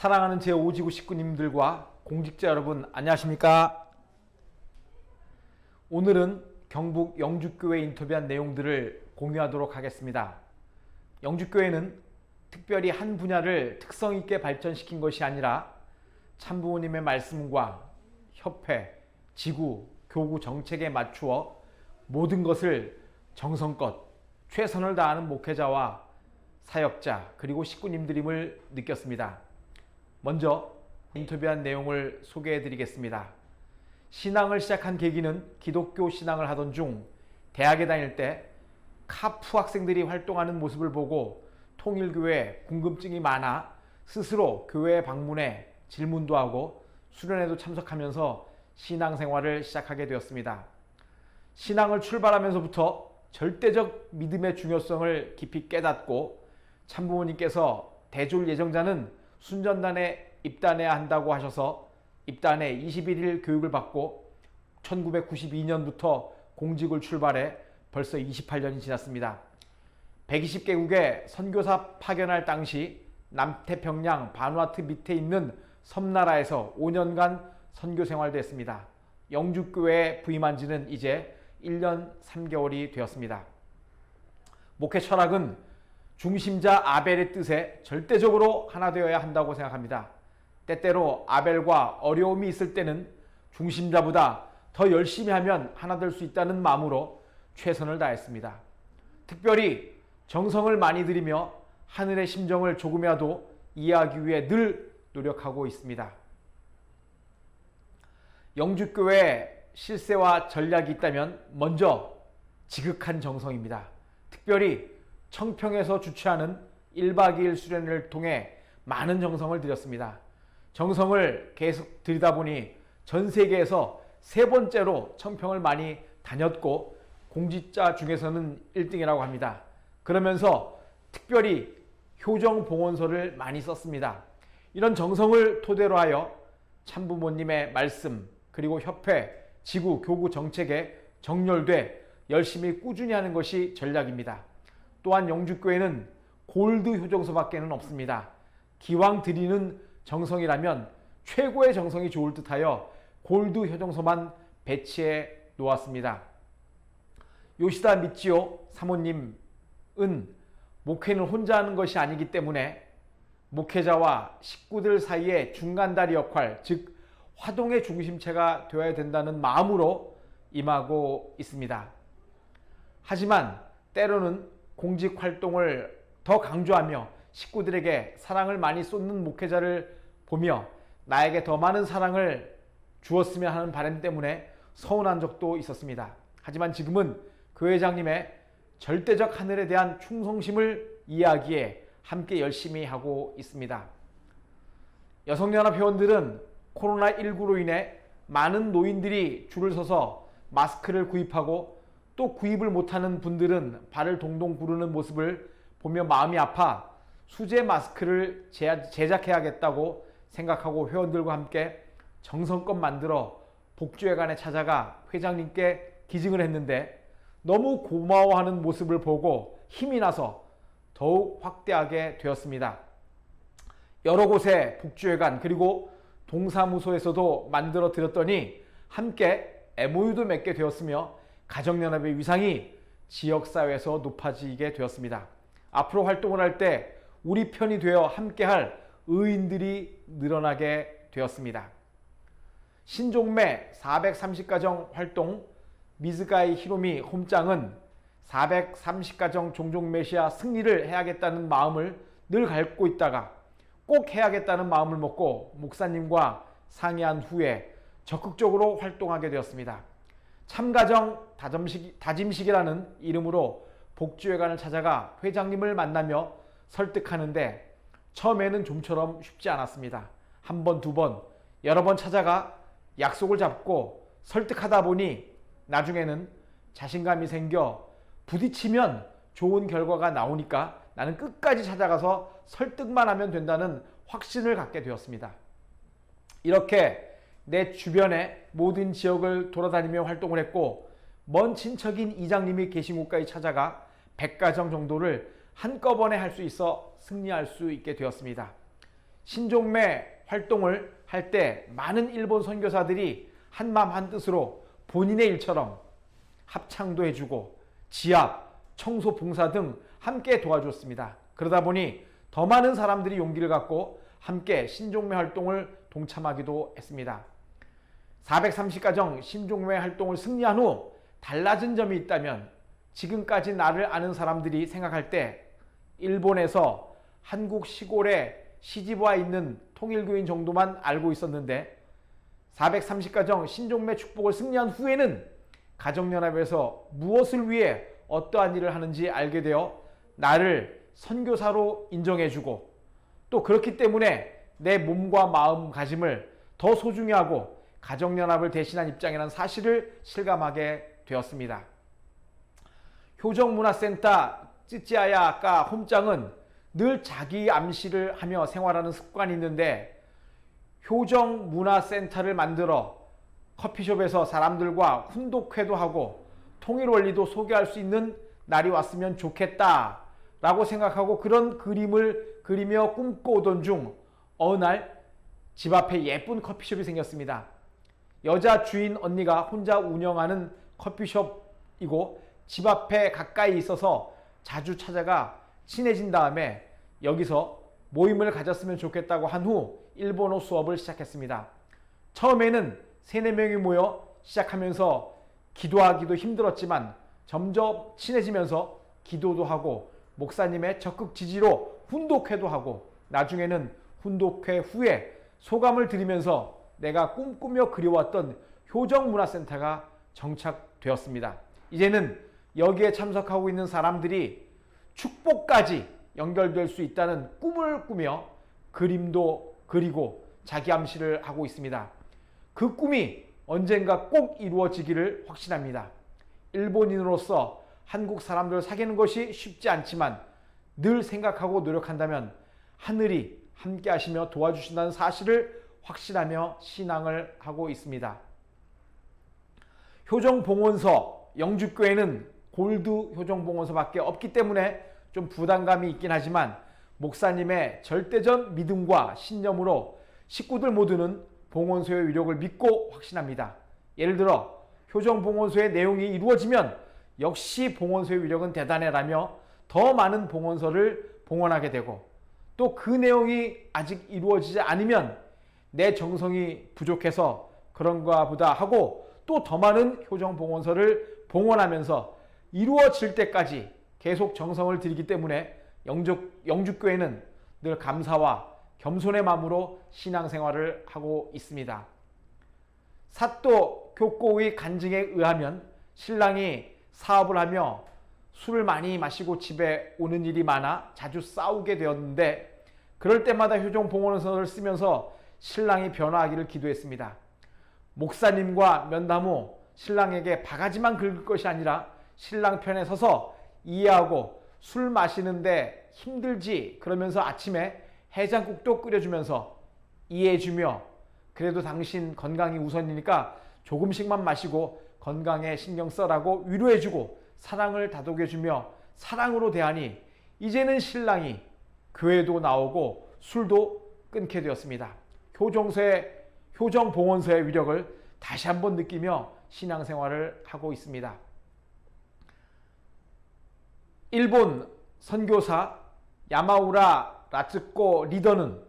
사랑하는 제5지구 식구님들과 공직자 여러분 안녕하십니까? 오늘은 경북 영주교회 인터뷰한 내용들을 공유하도록 하겠습니다. 영주교회는 특별히 한 분야를 특성 있게 발전시킨 것이 아니라 참부모님의 말씀과 협회, 지구, 교구 정책에 맞추어 모든 것을 정성껏 최선을 다하는 목회자와 사역자 그리고 식구님들임을 느꼈습니다. 먼저 인터뷰한 내용을 소개해 드리겠습니다. 신앙을 시작한 계기는 기독교 신앙을 하던 중 대학에 다닐 때 카프 학생들이 활동하는 모습을 보고 통일교회에 궁금증이 많아 스스로 교회에 방문해 질문도 하고 수련회도 참석하면서 신앙생활을 시작하게 되었습니다. 신앙을 출발하면서부터 절대적 믿음의 중요성을 깊이 깨닫고 참부모님께서 대졸 예정자는 순전단에 입단해야 한다고 하셔서 입단해 21일 교육을 받고 1992년부터 공직을 출발해 벌써 28년이 지났습니다. 120개국에 선교사 파견할 당시 남태평양 바누아투 밑에 있는 섬나라에서 5년간 선교 생활도 했습니다. 영주교회에 부임한 지는 이제 1년 3개월이 되었습니다. 목회 철학은 중심자 아벨의 뜻에 절대적으로 하나 되어야 한다고 생각합니다. 때때로 아벨과 어려움이 있을 때는 중심자보다 더 열심히 하면 하나 될 수 있다는 마음으로 최선을 다했습니다. 특별히 정성을 많이 들이며 하늘의 심정을 조금이라도 이해하기 위해 늘 노력하고 있습니다. 영주교회에 실세와 전략이 있다면 먼저 지극한 정성입니다. 특별히 청평에서 주최하는 1박 2일 수련회를 통해 많은 정성을 들였습니다. 정성을 계속 들이다 보니 전 세계에서 세 번째로 청평을 많이 다녔고 공직자 중에서는 1등이라고 합니다. 그러면서 특별히 효정봉헌서를 많이 썼습니다. 이런 정성을 토대로 하여 참부모님의 말씀 그리고 협회, 지구, 교구 정책에 정렬돼 열심히 꾸준히 하는 것이 전략입니다. 또한 영주교회는 골드 효정서밖에는 없습니다. 기왕 드리는 정성이라면 최고의 정성이 좋을 듯하여 골드 효정서만 배치해 놓았습니다. 요시다 미치오 사모님은 목회는 혼자 하는 것이 아니기 때문에 목회자와 식구들 사이의 중간다리 역할, 즉 화동의 중심체가 되어야 된다는 마음으로 임하고 있습니다. 하지만 때로는 공직 활동을 더 강조하며 식구들에게 사랑을 많이 쏟는 목회자를 보며 나에게 더 많은 사랑을 주었으면 하는 바람 때문에 서운한 적도 있었습니다. 하지만 지금은 그 회장님의 절대적 하늘에 대한 충성심을 이해하기에 함께 열심히 하고 있습니다. 여성연합 회원들은 코로나19로 인해 많은 노인들이 줄을 서서 마스크를 구입하고 또 구입을 못하는 분들은 발을 동동 구르는 모습을 보며 마음이 아파 수제 마스크를 제작해야겠다고 생각하고 회원들과 함께 정성껏 만들어 복주회관에 찾아가 회장님께 기증을 했는데 너무 고마워하는 모습을 보고 힘이 나서 더욱 확대하게 되었습니다. 여러 곳에 복주회관 그리고 동사무소에서도 만들어 드렸더니 함께 MOU도 맺게 되었으며 가정연합의 위상이 지역사회에서 높아지게 되었습니다. 앞으로 활동을 할 때 우리 편이 되어 함께할 의인들이 늘어나게 되었습니다. 신종매 430가정 활동 미즈가이 히로미 홈장은 430가정 종종메시아 승리를 해야겠다는 마음을 늘 갖고 있다가 꼭 해야겠다는 마음을 먹고 목사님과 상의한 후에 적극적으로 활동하게 되었습니다. 참가정 다짐식이라는 이름으로 복주회관을 찾아가 회장님을 만나며 설득하는데 처음에는 좀처럼 쉽지 않았습니다. 한 번, 두 번, 여러 번 찾아가 약속을 잡고 설득하다 보니 나중에는 자신감이 생겨 부딪히면 좋은 결과가 나오니까 나는 끝까지 찾아가서 설득만 하면 된다는 확신을 갖게 되었습니다. 이렇게 내 주변의 모든 지역을 돌아다니며 활동을 했고 먼 친척인 이장님이 계신 곳까지 찾아가 100가정 정도를 한꺼번에 할 수 있어 승리할 수 있게 되었습니다. 신종매 활동을 할 때 많은 일본 선교사들이 한마음 한뜻으로 본인의 일처럼 합창도 해주고 지압, 청소 봉사 등 함께 도와주었습니다. 그러다 보니 더 많은 사람들이 용기를 갖고 함께 신종매 활동을 동참하기도 했습니다. 430가정 신종매 활동을 승리한 후 달라진 점이 있다면 지금까지 나를 아는 사람들이 생각할 때 일본에서 한국 시골에 시집와 있는 통일교인 정도만 알고 있었는데 430가정 신종매 축복을 승리한 후에는 가정연합에서 무엇을 위해 어떠한 일을 하는지 알게 되어 나를 선교사로 인정해주고 또 그렇기 때문에 내 몸과 마음가짐을 더 소중히 하고 가정연합을 대신한 입장이라는 사실을 실감하게 되었습니다. 효정문화센터 쯔찌아야까 홈장은 늘 자기 암시를 하며 생활하는 습관이 있는데 효정문화센터를 만들어 커피숍에서 사람들과 훈독회도 하고 통일원리도 소개할 수 있는 날이 왔으면 좋겠다 라고 생각하고 그런 그림을 그리며 꿈꿔오던 중 어느 날 집 앞에 예쁜 커피숍이 생겼습니다. 여자 주인 언니가 혼자 운영하는 커피숍이고 집 앞에 가까이 있어서 자주 찾아가 친해진 다음에 여기서 모임을 가졌으면 좋겠다고 한 후 일본어 수업을 시작했습니다. 처음에는 3-4명이 모여 시작하면서 기도하기도 힘들었지만 점점 친해지면서 기도도 하고 목사님의 적극 지지로 훈독회도 하고 나중에는 훈독회 후에 소감을 들으면서 내가 꿈꾸며 그려왔던 효정문화센터가 정착되었습니다. 이제는 여기에 참석하고 있는 사람들이 축복까지 연결될 수 있다는 꿈을 꾸며 그림도 그리고 자기 암시를 하고 있습니다. 그 꿈이 언젠가 꼭 이루어지기를 확신합니다. 일본인으로서 한국 사람들을 사귀는 것이 쉽지 않지만 늘 생각하고 노력한다면 하늘이 함께 하시며 도와주신다는 사실을 확신하며 신앙을 하고 있습니다. 효정봉원서, 영주교회는 골드 효정봉원서밖에 없기 때문에 좀 부담감이 있긴 하지만 목사님의 절대적 믿음과 신념으로 식구들 모두는 봉원소의 위력을 믿고 확신합니다. 예를 들어 효정봉원소의 내용이 이루어지면 역시 봉원소의 위력은 대단해라며 더 많은 봉원서를 봉헌하게 되고 또 그 내용이 아직 이루어지지 않으면 내 정성이 부족해서 그런가 보다 하고 또 더 많은 효정봉원서를 봉헌하면서 이루어질 때까지 계속 정성을 들이기 때문에 영주교회는 늘 감사와 겸손의 마음으로 신앙생활을 하고 있습니다. 사또 교꼬의 간증에 의하면 신랑이 사업을 하며 술을 많이 마시고 집에 오는 일이 많아 자주 싸우게 되었는데 그럴 때마다 효정봉헌서를 쓰면서 신랑이 변화하기를 기도했습니다. 목사님과 면담 후 신랑에게 바가지만 긁을 것이 아니라 신랑 편에 서서 이해하고 술 마시는데 힘들지 그러면서 아침에 해장국도 끓여주면서 이해해주며 그래도 당신 건강이 우선이니까 조금씩만 마시고 건강에 신경 써라고 위로해주고 사랑을 다독여주며 사랑으로 대하니 이제는 신랑이 교회도 나오고 술도 끊게 되었습니다. 효정봉헌서의 위력을 다시 한번 느끼며 신앙생활을 하고 있습니다. 일본 선교사 야마우라 라츠코 리더는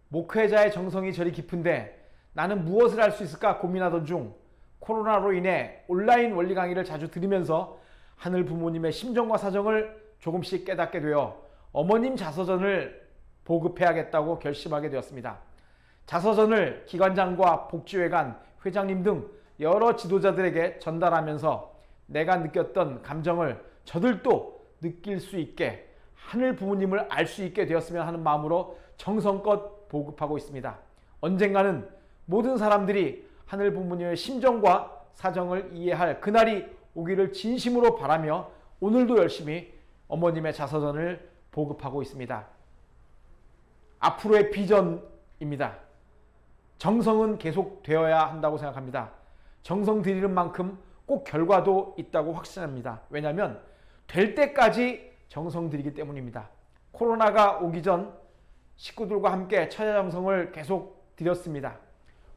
목회자의 정성이 저리 깊은데 나는 무엇을 할 수 있을까 고민하던 중 코로나로 인해 온라인 원리 강의를 자주 들으면서 하늘 부모님의 심정과 사정을 조금씩 깨닫게 되어 어머님 자서전을 보급해야겠다고 결심하게 되었습니다. 자서전을 기관장과 복지회관 회장님 등 여러 지도자들에게 전달하면서 내가 느꼈던 감정을 저들도 느낄 수 있게 하늘 부모님을 알 수 있게 되었으면 하는 마음으로 정성껏 보급하고 있습니다. 언젠가는 모든 사람들이 하늘 부모님의 심정과 사정을 이해할 그날이 오기를 진심으로 바라며 오늘도 열심히 어머님의 자서전을 보급하고 있습니다. 앞으로의 비전입니다. 정성은 계속 되어야 한다고 생각합니다. 정성 들이는 만큼 꼭 결과도 있다고 확신합니다. 왜냐하면 될 때까지 정성 들이기 때문입니다. 코로나가 오기 전 식구들과 함께 처자정성을 계속 드렸습니다.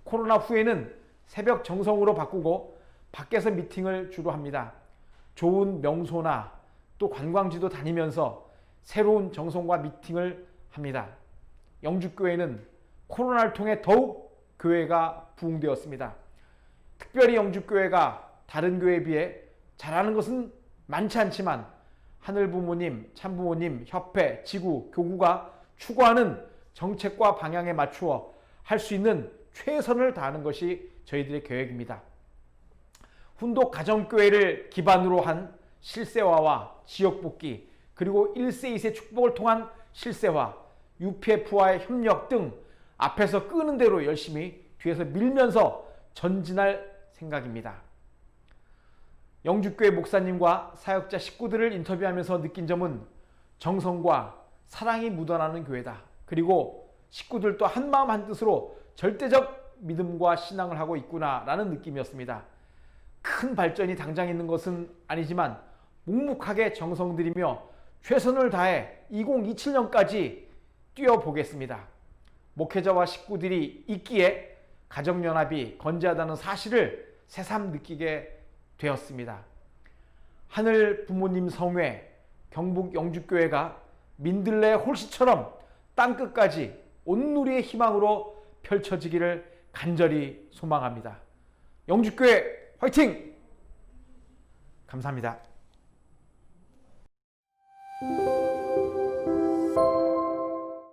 코로나 후에는 새벽 정성으로 바꾸고 밖에서 미팅을 주로 합니다. 좋은 명소나 또 관광지도 다니면서 새로운 정성과 미팅을 합니다. 영주교회는 코로나를 통해 더욱 교회가 부흥되었습니다. 특별히 영주교회가 다른 교회에 비해 잘하는 것은 많지 않지만 하늘부모님, 참부모님, 협회, 지구, 교구가 추구하는 정책과 방향에 맞추어 할 수 있는 최선을 다하는 것이 저희들의 계획입니다. 훈독 가정교회를 기반으로 한 실세화와 지역복귀, 그리고 1세, 2세 축복을 통한 실세화, UPF와의 협력 등 앞에서 끄는 대로 열심히 뒤에서 밀면서 전진할 생각입니다. 영주교회 목사님과 사역자 식구들을 인터뷰하면서 느낀 점은 정성과 사랑이 묻어나는 교회다. 그리고 식구들도 한마음 한뜻으로 절대적 믿음과 신앙을 하고 있구나라는 느낌이었습니다. 큰 발전이 당장 있는 것은 아니지만 묵묵하게 정성 들이며 최선을 다해 2027년까지 뛰어보겠습니다. 목회자와 식구들이 있기에 가정연합이 건재하다는 사실을 새삼 느끼게 되었습니다. 하늘 부모님 성회 경북 영주교회가 민들레 홀씨처럼 땅끝까지 온누리의 희망으로 펼쳐지기를 간절히 소망합니다. 영주교회 화이팅! 감사합니다.